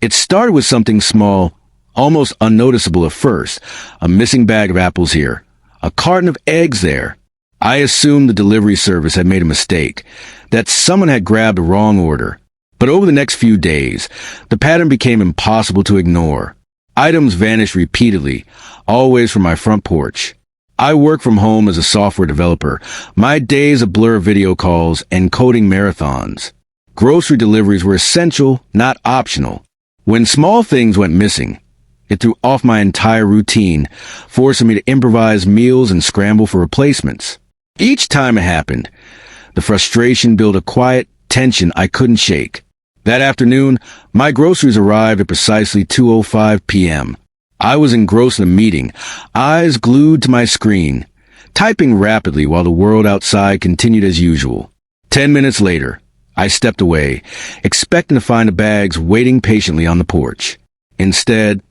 It started with something small, almost unnoticeable at first. A missing bag of apples here, a carton of eggs there. I assumed the delivery service had made a mistake, that someone had grabbed the wrong order. But over the next few days, the pattern became impossible to ignore. Items vanished repeatedly, always from my front porch. I work from home as a software developer. My days a blur of video calls and coding marathons. Grocery deliveries were essential, not optional. When small things went missing, it threw off my entire routine, forcing me to improvise meals and scramble for replacements. Each time it happened, the frustration built a quiet tension I couldn't shake. That afternoon, my groceries arrived at precisely 2:05 p.m. I was engrossed in a meeting, eyes glued to my screen, typing rapidly while the world outside continued as usual. 10 minutes later, I stepped away, expecting to find the bags waiting patiently on the porch. Instead,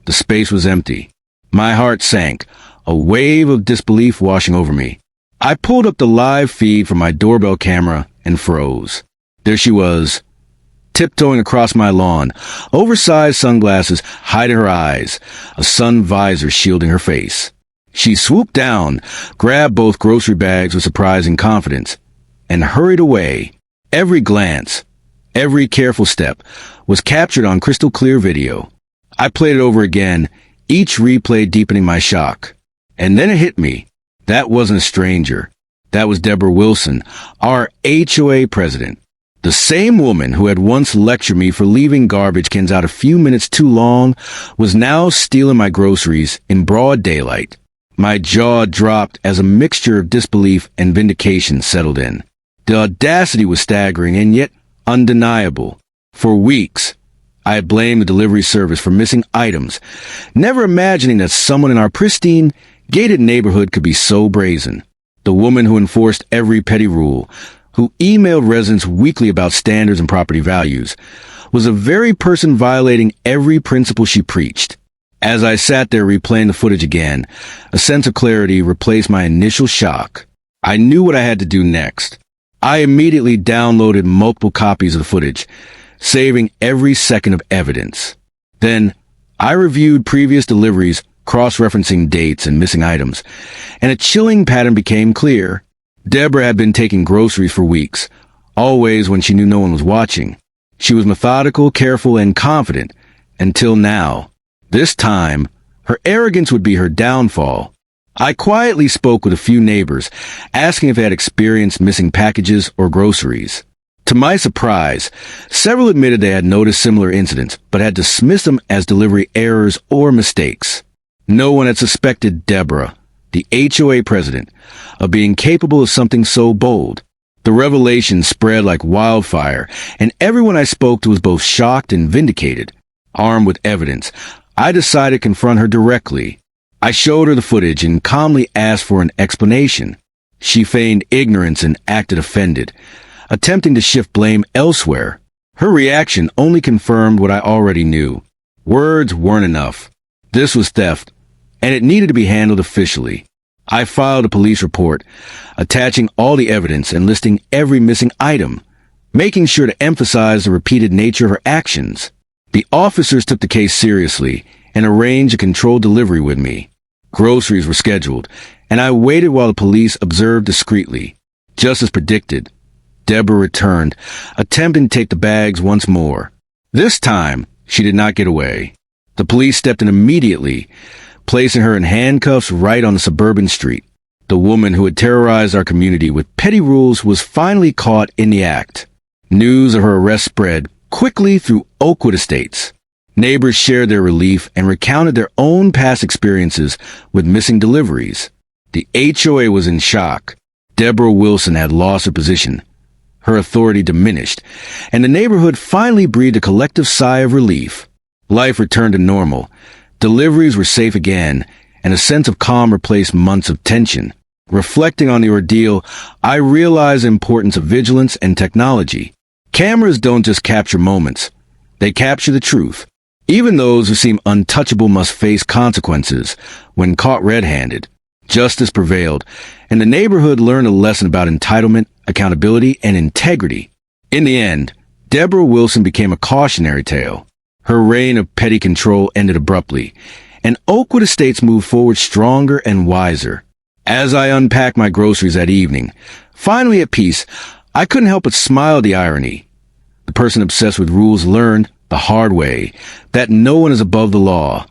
the space was empty. My heart sank, a wave of disbelief washing over me. I pulled up the live feed from my doorbell camera and froze. There she was, tiptoeing across my lawn, oversized sunglasses hiding her eyes, a sun visor shielding her face. She swooped down, grabbed both grocery bags with surprising confidence, and hurried away. Every glance, every careful step was captured on crystal clear video. I played it over again, each replay deepening my shock. And then it hit me. That wasn't a stranger. That was Deborah Wilson, our HOA president. The same woman who had once lectured me for leaving garbage cans out a few minutes too long was now stealing my groceries in broad daylight. My jaw dropped as a mixture of disbelief and vindication settled in. The audacity was staggering and yet undeniable. For weeks, I had blamed the delivery service for missing items, never imagining that someone in our pristine, gated neighborhood could be so brazen. The woman who enforced every petty rule, who emailed residents weekly about standards and property values, was the very person violating every principle she preached. As I sat there replaying the footage again, a sense of clarity replaced my initial shock. I knew what I had to do next. I immediately downloaded multiple copies of the footage, saving every second of evidence. Then, I reviewed previous deliveries, cross-referencing dates and missing items, and a chilling pattern became clear. Deborah had been taking groceries for weeks, always when she knew no one was watching. She was methodical, careful, and confident, until now. This time, her arrogance would be her downfall. I quietly spoke with a few neighbors, asking if they had experienced missing packages or groceries. To my surprise, several admitted they had noticed similar incidents, but had dismissed them as delivery errors or mistakes. No one had suspected Deborah, the HOA president, of being capable of something so bold. The revelation spread like wildfire, and everyone I spoke to was both shocked and vindicated. Armed with evidence, I decided to confront her directly. I showed her the footage and calmly asked for an explanation. She feigned ignorance and acted offended, attempting to shift blame elsewhere. Her reaction only confirmed what I already knew. Words weren't enough. This was theft, and it needed to be handled officially. I filed a police report, attaching all the evidence and listing every missing item, making sure to emphasize the repeated nature of her actions. The officers took the case seriously and arranged a controlled delivery with me. Groceries were scheduled, and I waited while the police observed discreetly. Just as predicted, Deborah returned, attempting to take the bags once more. This time, she did not get away. The police stepped in immediately, placing her in handcuffs right on the suburban street. The woman who had terrorized our community with petty rules was finally caught in the act. News of her arrest spread quickly through Oakwood Estates. Neighbors shared their relief and recounted their own past experiences with missing deliveries. The HOA was in shock. Deborah Wilson had lost her position. Her authority diminished, and the neighborhood finally breathed a collective sigh of relief. Life returned to normal. Deliveries were safe again, and a sense of calm replaced months of tension. Reflecting on the ordeal, I realized the importance of vigilance and technology. Cameras don't just capture moments. They capture the truth. Even those who seem untouchable must face consequences. When caught red-handed, justice prevailed, and the neighborhood learned a lesson about entitlement, accountability, and integrity. In the end, Deborah Wilson became a cautionary tale. Her reign of petty control ended abruptly, and Oakwood Estates moved forward stronger and wiser. As I unpacked my groceries that evening, finally at peace, I couldn't help but smile at the irony. The person obsessed with rules learned, the hard way, that no one is above the law.